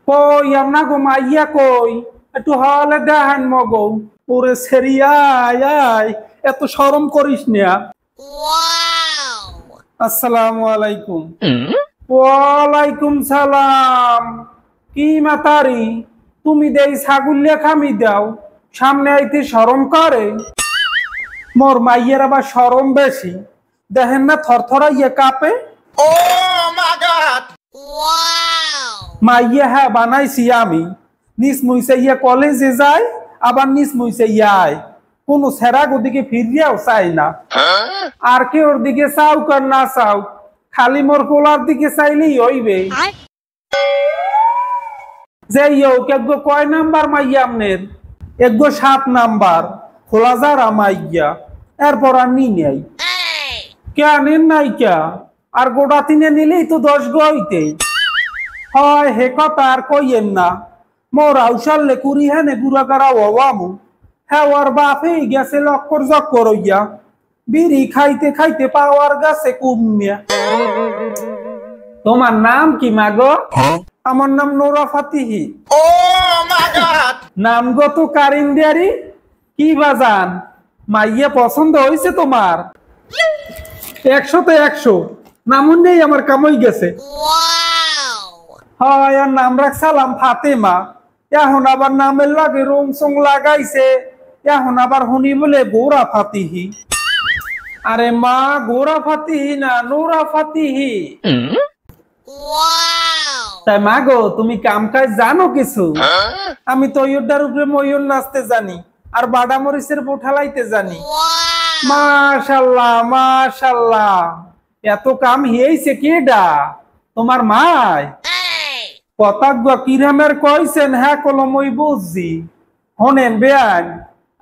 কই আমনা গো মাইয়া কই একটু হলে দেখান মগো। ওরে সেরিয়া আয় এত শরম করিস না। আসসালামু আলাইকুম। ওয়ালাইকুম সালাম। কি মাতারি তুমি দেই ছাগুলিয়া খামি দাও, সামনে আইতে শরম করে? মোর মাইয়ের আবার শরম বেশি, দেখেন না থরথরাইয়া কাঁপে। মাইয়া হ্যাঁ বানাইছি আমি, নিস মুইসে ইয়া কলেজে যায় আবার নিস মুইসে আয়, কোন সেরাগ ওদিকে ফিরিয়াও চাই না। আর কে ওর দিকে চাও কার না চাও, খালি মোর পোলার দিকে চাইলেই হইবে। যে কেগো কয় নাম্বার মাইয়া আমনের? এগো 7 নাম্বার, খোলা যারা মাইয়া। এরপর আর নি নাই কে নেন নাই কে, আর গোটা 3 নিলেই তো 10 গো হইতে হয়। হে কথা আর কইয়েন না, মোর আউসালে কুড়ি হেনে গুড়াগাড়া হওয়ামু। হ্যাঁ ওর বাপেই গেছে লক্কর জক্কর হইয়া, বিড়ি খাইতে খাইতে পাওয়ার গাছে কুমিয়া। তোমার নাম কি মাগো? আমার নাম নোরা ফাতিহি। নাম গো তো কারিন্দিয়ারি। কি বাজান মাইয়া পছন্দ হয়েছে তোমার? 100-তে 100, নামুন নেই আমার কামই গেছে। হয় আর নাম রাখছিলাম ফাতেমা, এখন আবার নামের লাগে রং সং লাগাইছে, এখন আবার হুনি বলে গোরা ফাতিহি। আরে মা গোরা ফাতিহি না, নোরা ফাতিহি। তাই মা গো তুমি কাম কাজ জানো কিছু? আমি তো ইয়োটার উপরে ময়ূর নাচতে জানি, আর বাডা মরিচের পোঠালাইতে জানি। মাশাআল্লাহ মাশাআল্লাহ, এত কাম হইছে কেডা? তোমার মাই? কথাগ কিরামের কইছেন হ্যাঁ কলম ওই বুঝছি। হনেন বেয়ান,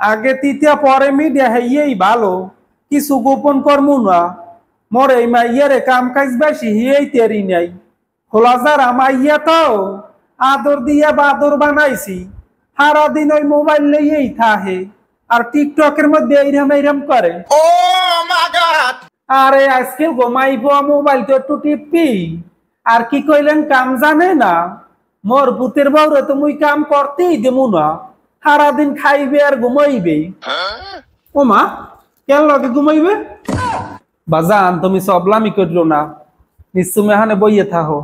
আগে তিতিয়া পরে মিডিয়া হইয়েই ভালো, কিছু গোপন করমু না। মোর এই মাইয়ারে কাম কাজ বেশি হইয়েই তেরি নাই। খোলা যারা মাইয়া তো আদর দিয়া বাদর বানাইছি, সারাদিন ওই মোবাইল লইয়েই থাহে, আর টিকটকের মধ্যে এইরাম এইরাম করে। আরে আজকে ঘুমাইব মোবাইল তো একটু টিপি। আর কি কইলেন কাম জানে না? মোর ভূতের বউরে তো মুই কাম করতেই দেবো না, সারাদিন খাইবে আর ঘুমাইবে। ও মা কেন লগে ঘুমাইবে? বাজান তুমি সবলামি করলো না, নিশ্চুমে হানে বইয়ে থাকো।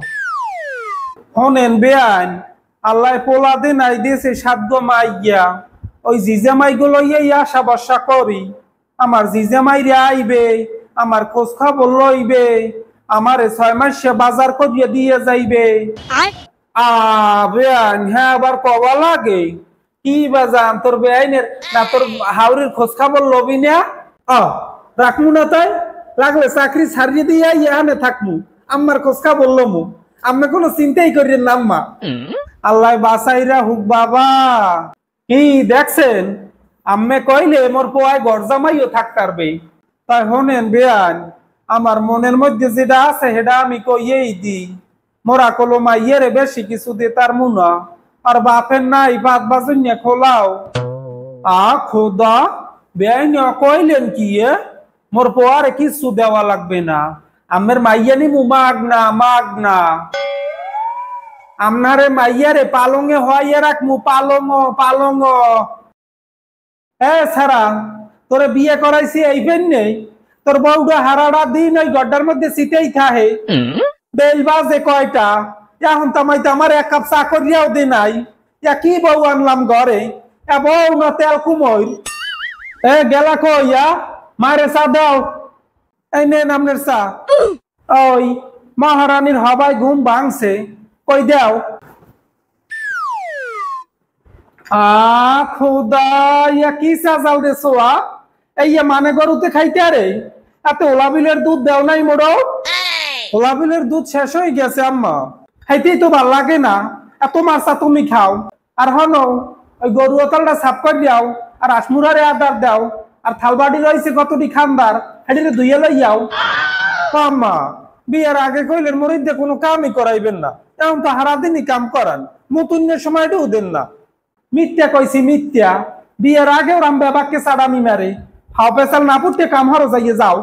হনেন বেআইন, আল্লাহ পোলা দিন আই দিয়েছে 7 গো মাইয়া। ওই জিজামাই গুলো আশা বর্ষা করি, আমার জিজামাই রে আইবে, আমার খোঁজ খবর লইবে, আমারে 6 মাসে বাজার করিয়ে দিয়ে যাইবে। বেআইন হ্যাঁ আবার কবা লাগে? কি বাজান তোর বেআইনের না তোর হাওড়ির খোঁজ খবর লবি না? রাখমু না তাই, লাগলে চাকরি ছাড়িয়ে দিয়ে এখানে থাকমু, আমার খোঁজ খবর লমু। আমি কোনো চিন্তাই করি না আম্মা। আল্লাহ বাসাইরা হুক বাবা। কি দেখছেন আম্মে কইলে মোর পোয়ায় গরজামাইও থাকতারবে। তাই হনেন বেয়ান, আমার মনের মধ্যে যেটা আছে সেটা আমি কইয়েই দি। মোরা কলো মাইয়েরে বেশি কিছু দে তার মুনা, আর বাপের নাই বাদ বাজুনিয়া খোলাও। খোদা বেআইন কইলেন কি? মোর পোয়ারে কিছু দেওয়া লাগবে না, আমের মাইয়া নিমু মাগনা মাগনা। আমনারে মাইয়ারে পালঙে হইয়া রাখমু, পালঙ পালঙ। ছাড়া তোরে বিয়ে করাইছি এই ফেন নেই, তোর বউটা হারাড়া দিন ওই গড্ডার মধ্যে সিটেই থাহে। বেল বাজে কয়টা, এখন তামাইতে আমার 1 কাপ চা করিয়াও দে নাই। কি বউ আনলাম ঘরে, বউ না তেল কুমোর। গেলা কইয়া মারে চা দাও। এই নেন আপনার চা। ওই মহারানীর হবাই ঘুম ভাঙছে, কই দাও। খোদা কি সাজাল দে সোয়া, এই মানে গরুতে খাইতে আরে এত ওলাবিলের দুধ দেও নাই মোড়ো? ওলাবিলের দুধ শেষ হয়ে গেছে আম্মা, খাইতেই তো ভাল লাগে না। এত মাছা তুমি খাও, আর হন ওই গরু ওতালটা সাফ করে দাও, আর আসমুরারে আদার দাও, আর থালবাড়ি রয়েছে কতটি খান্দার হেঁটে ধুইয়া লইয়াও। আম্মা বিয়ের আগে কইলেন মরিদে কোনো কামই করাইবেন না, এখন তো হারাদিনই কাম করান, নতুনের সময়টাও দেন না। মিথ্যা কইছি মিথ্যা, বিয়ের আগে ওরাম বাবাকে সাড়ামি মারে। হাও পেশাল না পুটতে কাম হারো যাইয়ে যাও।